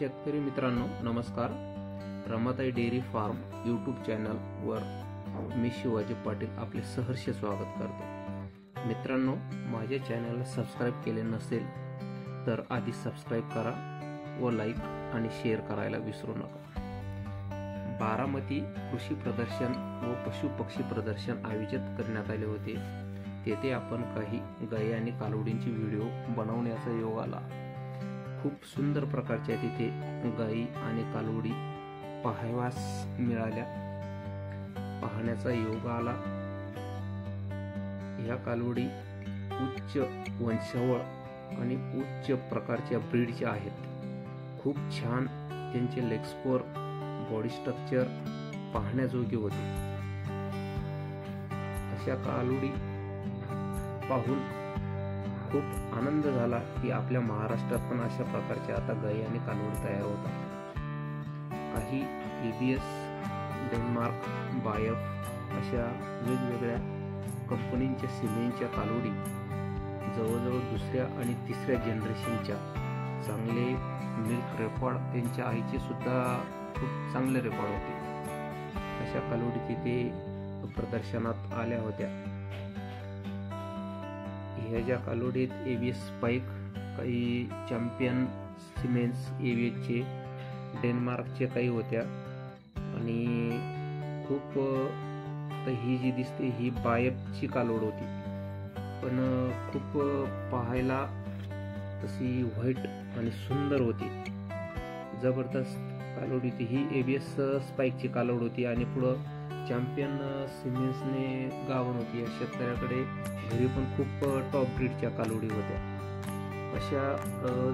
शेतकरी मित्रांनो नमस्कार. रमाताई डेअरी फार्म यूट्यूब चॅनलवर मी शिवाजी पाटील आपले सहर्ष स्वागत करतो. मित्रांनो, माझ्या चॅनलला सबस्क्राईब केले नसेल तर आधी सबस्क्राईब करा व लाईक आणि शेअर करायला विसरू नका. बारामती कृषी प्रदर्शन व पशु पक्षी प्रदर्शन आयोजित करण्यात आले होते. तेथे आपण काही गाई आणि कालवडींची व्हिडिओ बनवण्याचा योग आला. खूप सुंदर प्रकारच्या तिथे गाई आणि कालवडी पाहावयास मिळाल्या. पाहण्याचा योग आला. ह्या कालवडी उच्च वंशावळ आणि उच्च प्रकारच्या ब्रीडच्या आहेत. खूप छान त्यांचे लेग स्कोर, बॉडी स्ट्रक्चर पाहण्याजोगे होते. अशा कालवडी पाहून खूप आनंद झाला की आपल्या महाराष्ट्रात पण अशा प्रकारच्या आता गाई आणि कालवडी तयार होतात. काही एबीएस, डेन्मार्क, बायफ अशा वेगवेगळ्या कंपनींच्या सिमेंटच्या कालवडी जवळजवळ दुसऱ्या आणि तिसऱ्या जनरेशनच्या चांगले मिल्क रेकॉर्ड, त्यांच्या आईचे सुद्धा खूप चांगले रेकॉर्ड होते. अशा कालवडी तिथे प्रदर्शनात आल्या होत्या. ह्या ज्या कालवडीत एबीएस स्पाइक, काही चॅम्पियन सिमेंट्स एबीएसचे, डेन्मार्कचे काही होत्या आणि खूप ही जी दिसते ही बायफची कालवड होती, पण खूप पाहायला तशी व्हाईट आणि सुंदर होती. जबरदस्त कालवड होती ही. एबीएस स्पाइकची कालवड होती आणि पुढं चॅम्पियन सिमेंट्सने गावन होती. या शेतकऱ्याकडे घरी पण खूप टॉप ब्रीडच्या कालवडी होत्या. अशा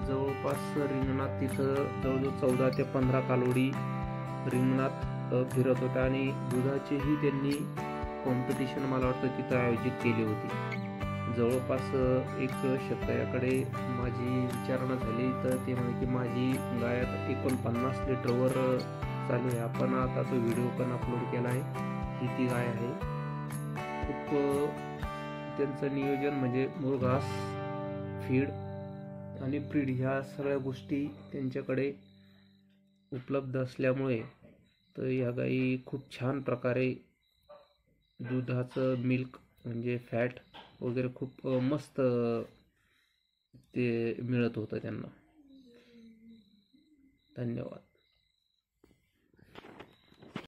जवळपास रिंगणात तिथं जवळजवळ 14 ते 15 कालवडी रिंगणात फिरत होत्या आणि दुधाचीही त्यांनी कॉम्पिटिशन मला वाटतं तिथं आयोजित केली होती. जवळपास एक शेतकऱ्याकडे माझी विचारणा झाली तर ते म्हणे की माझी गाय 49 लिटरवर चालू आहे. आपण आता तो व्हिडिओ पण अपलोड केला आहे. ही ती गाय आहे. खूप त्यांचं नियोजन म्हणजे मुरघास, फीड आणि ब्रीड ह्या सगळ्या गोष्टी त्यांच्याकडे उपलब्ध असल्यामुळे तर ह्या गाई खूप छान प्रकारे दुधाचं मिल्क म्हणजे फॅट वगैरे खूप मस्त ते मिळत होतं त्यांना. धन्यवाद.